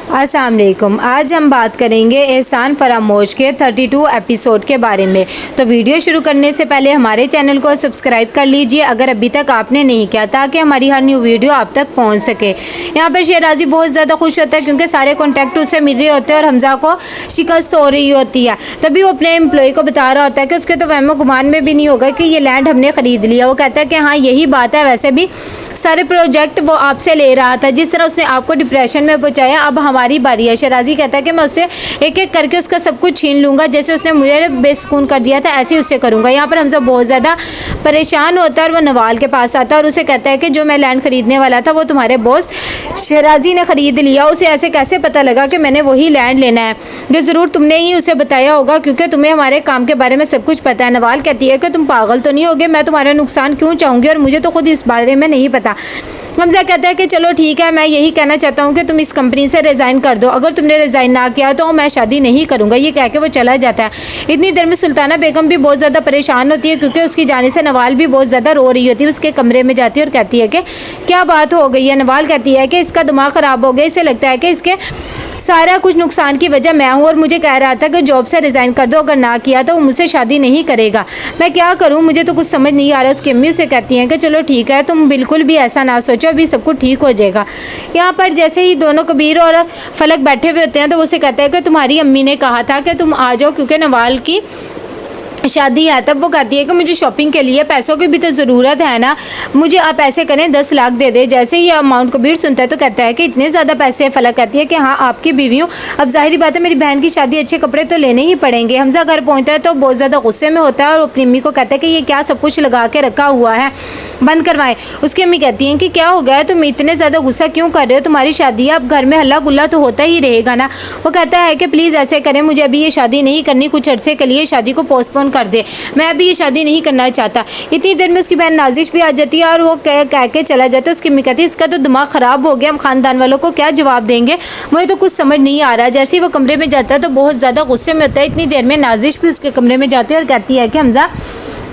अस्सलाम वालेकुम। आज हम बात करेंगे एहसान फरामोश के 32 एपिसोड के बारे में। तो वीडियो शुरू करने से पहले हमारे चैनल को सब्सक्राइब कर लीजिए अगर अभी तक आपने नहीं किया, ताकि हमारी हर न्यू वीडियो आप तक पहुंच सके। यहाँ पर शहराजी बहुत ज़्यादा खुश होता है क्योंकि सारे कॉन्टैक्ट उससे मिल रहे होते हैं और हमजा को शिकस्त हो रही होती है। तभी वो अपने एम्प्लॉय को बता रहा होता है कि उसके तो वहमो गुमान में भी नहीं होगा कि ये लैंड हमने ख़रीद लिया। वो कहता है कि हाँ यही बात है, वैसे भी सारे प्रोजेक्ट वो आपसे ले रहा था, जिस तरह उसने आपको डिप्रेशन में पहुँचाया अब हमारी बारी है। शहराजी कहता है कि मैं उससे एक एक करके उसका सब कुछ छीन लूँगा, जैसे उसने मुझे बेसुकून कर दिया था ऐसे ही उससे करूँगा। यहाँ पर हमजा बहुत ज़्यादा परेशान होता है और वो नवाल के पास आता है और उसे कहता है कि जो मैं लैंड ख़रीदने वाला था वो तुम्हारे बॉस शहराजी ने ख़रीद लिया। उसे ऐसे कैसे पता लगा कि मैंने वही लैंड लेना है? जो ज़रूर तुमने ही उसे बताया होगा क्योंकि तुम्हें हमारे काम के बारे में सब कुछ पता है। नवाल कहती है कि तुम पागल तो नहीं होगे, मैं तुम्हारा नुकसान क्यों चाहूँगी और मुझे तो खुद इस बारे में नहीं पता। हमजा कहता है कि चलो ठीक है, मैं यही कहना चाहता हूँ कि तुम इस कंपनी से रिज़ाइन कर दो, अगर तुमने रिज़ाइन ना किया तो मैं शादी नहीं करूँगा। ये कह के वो चला जाता है। इतनी देर में सुल्ताना बेगम भी बहुत ज़्यादा परेशान होती है क्योंकि उसकी जाने से नवाल भी बहुत ज़्यादा रो रही होती है। उसके कमरे में जाती है और कहती है कि क्या बात हो गई है? नवाल कहती है कि इसका दिमाग ख़राब हो गया, इसे लगता है कि इसके सारा कुछ नुकसान की वजह मैं हूँ और मुझे कह रहा था कि जॉब से रिज़ाइन कर दो, अगर ना किया तो वो मुझसे शादी नहीं करेगा। मैं क्या करूँ, मुझे तो कुछ समझ नहीं आ रहा। उसकी अम्मी उसे कहती हैं कि चलो ठीक है, तुम बिल्कुल भी ऐसा ना सोचो, अभी सब कुछ ठीक हो जाएगा। यहाँ पर जैसे ही दोनों कबीर और फलक बैठे हुए होते हैं तो वो उसे कहता है कि तुम्हारी अम्मी ने कहा था कि तुम आ जाओ क्योंकि नवाल की शादी है। तब वो कहती है कि मुझे शॉपिंग के लिए पैसों की भी तो ज़रूरत है ना, मुझे आप ऐसे करें 10 लाख दे दे। जैसे ही अमाउंट कबीर सुनता है तो कहता है कि इतने ज़्यादा पैसे? फलक कहती है कि हाँ आपकी बीवी हूँ, अब जाहिर बात है मेरी बहन की शादी, अच्छे कपड़े तो लेने ही पड़ेंगे। हमजा घर पहुँचता है तो बहुत ज़्यादा गुस्से में होता है और अपनी अम्मी को कहता है कि ये क्या सब कुछ लगा के रखा हुआ है, बंद करवाएं। उसकी अम्मी कहती हैं कि क्या हो गया, तुम इतने ज़्यादा गुस्सा क्यों कर रहे हो, तुम्हारी शादी है, अब घर में हल्ला गुल्ला तो होता ही रहेगा ना। वो कहता है कि प्लीज़ ऐसे करें, मुझे अभी ये शादी नहीं करनी, कुछ अरसे के लिए शादी को पोस्टपोन कर दे, मैं अभी ये शादी नहीं करना चाहता। इतनी देर में उसकी बहन नाजिश भी आ जाती है और वो कह के चला जाता है। उसकी अम्मी कहती है इसका तो दिमाग ख़राब हो गया, हम ख़ानदान वालों को क्या जवाब देंगे, मुझे तो कुछ समझ नहीं आ रहा। जैसे ही वो कमरे में जाता है तो बहुत ज़्यादा गुस्से में होता है। इतनी देर में नाजिश भी उसके कमरे में जाती है और कहती है कि हमजा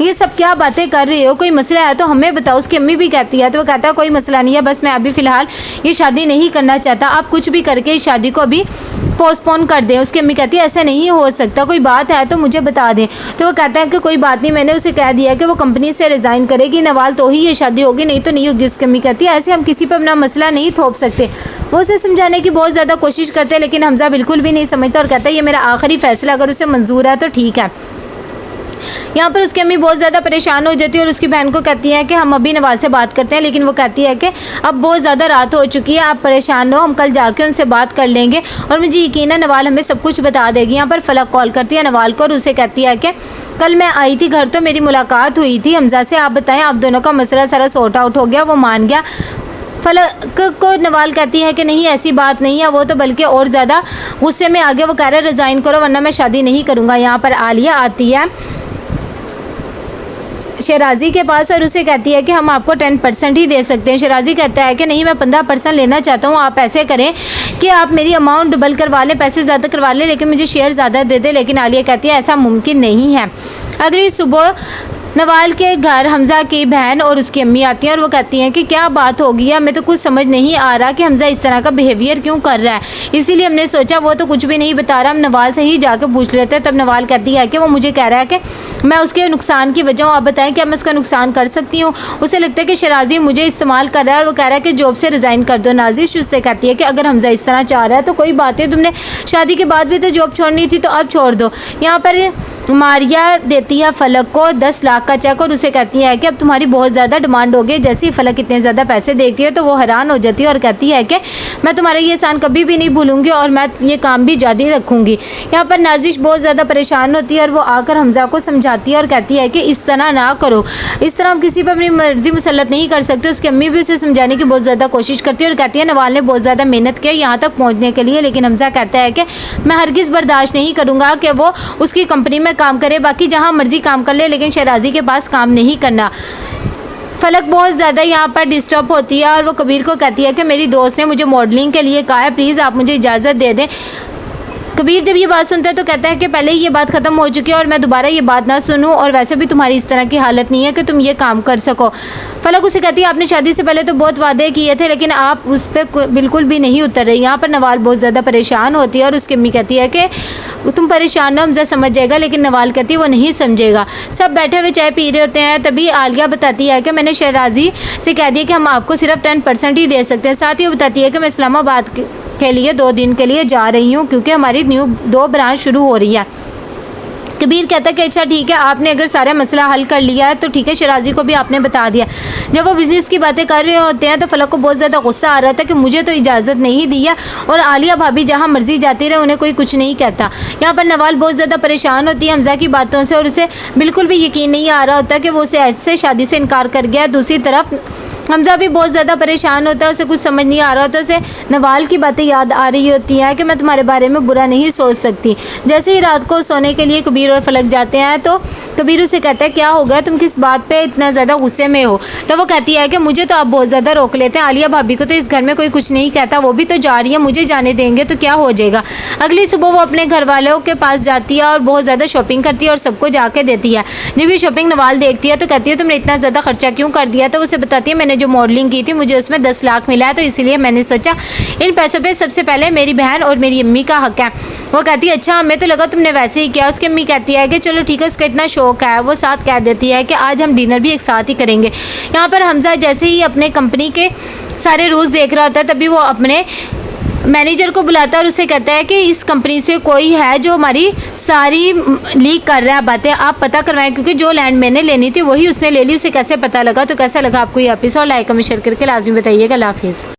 ये सब क्या बातें कर रहे हो, कोई मसला है तो हमें बताओ। उसकी अम्मी भी कहती है तो वो कहता है कोई मसला नहीं है, बस मैं अभी फ़िलहाल ये शादी नहीं करना चाहता, आप कुछ भी करके इस शादी को अभी पोस्टपोन कर दें। उसकी अम्मी कहती है ऐसा नहीं हो सकता, कोई बात है तो मुझे बता दें। तो वो कहता है कि कोई बात नहीं, मैंने उसे कह दिया कि वो कंपनी से रिज़ाइन करेगी, नवाल तो ही ये शादी होगी, नहीं तो नहीं होगी। उसकी अम्मी कहती है ऐसे हम किसी पर अपना मसला नहीं थोप सकते। वो उसे समझाने की बहुत ज़्यादा कोशिश करते हैं लेकिन हमजा बिल्कुल भी नहीं समझता और कहता है ये मेरा आखिरी फ़ैसला, अगर उसे मंजूर है तो ठीक है। यहाँ पर उसकी अम्मी बहुत ज़्यादा परेशान हो जाती है और उसकी बहन को कहती है कि हम अभी नवाल से बात करते हैं, लेकिन वो कहती है कि अब बहुत ज़्यादा रात हो चुकी है, आप परेशान रहो, हम कल जाके उनसे बात कर लेंगे और मुझे यकीन है नवाल हमें सब कुछ बता देगी। यहाँ पर फलक कॉल करती है नवाल को और उसे कहती है कि कल मैं आई थी घर तो मेरी मुलाकात हुई थी हमजा से, आप बताएं आप दोनों का मसला सारा सॉर्ट आउट हो गया, वो मान गया? फलक को नवाल कहती है कि नहीं ऐसी बात नहीं है, वो तो बल्कि और ज़्यादा गुस्से में आ गया, वो कह रहा है रिज़ाइन करो वरना मैं शादी नहीं करूँगा। यहाँ पर आलिया आती है शहराजी के पास और उसे कहती है कि हम आपको 10% ही दे सकते हैं। शहराजी कहता है कि नहीं मैं 15% लेना चाहता हूँ, आप ऐसे करें कि आप मेरी अमाउंट डबल करवा लें, पैसे ज़्यादा करवा लें, लेकिन मुझे शेयर ज़्यादा दे दें। लेकिन आलिया कहती है ऐसा मुमकिन नहीं है। अगली सुबह नवाल के घर हमजा की बहन और उसकी अम्मी आती हैं और वो कहती हैं कि क्या बात हो गई है, हमें तो कुछ समझ नहीं आ रहा कि हमजा इस तरह का बिहेवियर क्यों कर रहा है, इसीलिए हमने सोचा वो तो कुछ भी नहीं बता रहा, हम नवाल से ही जाकर पूछ लेते हैं। तब नवाल कहती है कि वो मुझे कह रहा है कि मैं उसके नुकसान की वजह हूँ, आप बताएं क्या मैं उसका नुकसान कर सकती हूँ। उसे लगता है कि शहराजी मुझे इस्तेमाल कर रहा है और वो कह रहा है कि जॉब से रिज़ाइन कर दो। नाजिश उससे कहती है कि अगर हमजा इस तरह चाह रहा है तो कोई बात नहीं, तुमने शादी के बाद भी तो जॉब छोड़नी थी तो अब छोड़ दो। यहाँ पर मारिया देती है फलक को 10 लाख का चेक और उसे कहती है कि अब तुम्हारी बहुत ज़्यादा डिमांड हो गई। जैसे ही फलक इतने ज़्यादा पैसे देखती है तो वो हैरान हो जाती है और कहती है कि मैं तुम्हारा ये एहसान कभी भी नहीं भूलूंगी और मैं ये काम भी जारी रखूँगी। यहाँ पर नाजिश बहुत ज़्यादा परेशान होती है और वो आकर हमजा को समझाती है और कहती है कि इस तरह ना करो, इस तरह हम किसी पर अपनी मर्जी मुसल्लत नहीं कर सकते। उसकी अम्मी भी उसे समझाने की बहुत ज़्यादा कोशिश करती है और कहती है नवाल ने बहुत ज़्यादा मेहनत की यहाँ तक पहुँचने के लिए, लेकिन हमजा कहता है कि मैं हरगिज़ बर्दाश्त नहीं करूँगा कि वो उसकी कंपनी में काम करे, बाकी जहाँ मर्जी काम कर ले, लेकिन शहराजी के पास काम नहीं करना। फलक बहुत ज़्यादा यहाँ पर डिस्टर्ब होती है और वो कबीर को कहती है कि मेरी दोस्त ने मुझे मॉडलिंग के लिए कहा है, प्लीज़ आप मुझे इजाज़त दे दें। कबीर जब ये बात सुनता है तो कहता है कि पहले ये बात ख़त्म हो चुकी है और मैं दोबारा ये बात ना सुनूं, और वैसे भी तुम्हारी इस तरह की हालत नहीं है कि तुम ये काम कर सको। फलक उसे कहती है आपने शादी से पहले तो बहुत वादे किए थे लेकिन आप उस पर बिल्कुल भी नहीं उतर रही। यहाँ पर नवाल बहुत ज़्यादा परेशान होती है और उसकी अम्मी कहती है कि तुम परेशान ना, हमजा समझ जाएगा, लेकिन नवाल कहती है वो नहीं समझेगा। सब बैठे हुए चाय पी रहे होते हैं, तभी आलिया बताती है कि मैंने शहराजी से कह दिया कि हम आपको सिर्फ 10% ही दे सकते हैं। साथ ही वो बताती है कि मैं इस्लामाबाद के लिए 2 दिन के लिए जा रही हूँ क्योंकि हमारी न्यू 2 ब्रांच शुरू हो रही है। कबीर कहता है कि अच्छा ठीक है, आपने अगर सारा मसला हल कर लिया है तो ठीक है, शराजी को भी आपने बता दिया। जब वो बिज़नेस की बातें कर रहे होते हैं तो फलक को बहुत ज़्यादा गुस्सा आ रहा था कि मुझे तो इजाज़त नहीं दी है और आलिया भाभी जहाँ मर्जी जाती रहे, उन्हें कोई कुछ नहीं कहता। यहाँ पर नवाल बहुत ज़्यादा परेशान होती है हमजा की बातों से और उसे बिल्कुल भी यकीन नहीं आ रहा होता कि वो उसे ऐसे शादी से इनकार कर गया। दूसरी तरफ हमजा भी बहुत ज़्यादा परेशान होता है, उसे कुछ समझ नहीं आ रहा होता, उसे नवाल की बातें याद आ रही होती हैं कि मैं तुम्हारे बारे में बुरा नहीं सोच सकती। जैसे ही रात को सोने के लिए कबीर और फलक जाते हैं तो कबीर उसे कहता है क्या हो गया, तुम किस बात पे इतना ज़्यादा गुस्से में हो। तो वो कहती है कि मुझे तो आप बहुत ज़्यादा रोक लेते हैं, आलिया भाभी को तो इस घर में कोई कुछ नहीं कहता, वो भी तो जा रही है, मुझे जाने देंगे तो क्या हो जाएगा। अगली सुबह वो अपने घर वालों के पास जाती है और बहुत ज़्यादा शॉपिंग करती है और सबको जाके देती है। जब ये शॉपिंग नवाल देखती है तो कहती है तुमने इतना ज़्यादा खर्चा क्यों कर दिया। तो उसे बताती है मैंने जो मॉडलिंग की थी मुझे उसमें 10 लाख मिला है, तो इसलिए मैंने सोचा इन पैसों पे सबसे पहले मेरी बहन और मेरी अम्मी का हक है। वो कहती है अच्छा, हमें तो लगा तुमने वैसे ही किया। उसकी अम्मी कहती है कि चलो ठीक है, उसका इतना शौक है। वो साथ कह देती है कि आज हम डिनर भी एक साथ ही करेंगे। यहाँ पर हमजा जैसे ही अपने कंपनी के सारे रूल्स देख रहा होता है तभी वो अपने मैनेजर को बुलाता है और उसे कहता है कि इस कंपनी से कोई है जो हमारी सारी लीक कर रहा है बातें, आप पता करवाएं, क्योंकि जो लैंड मैंने लेनी थी वही उसने ले ली। उसे कैसे पता लगा। तो कैसा लगा आपको ये एपिसोड, लाइक कमेंट शेयर करके लाजमी बताइएगा। अल्लाह हाफिज़।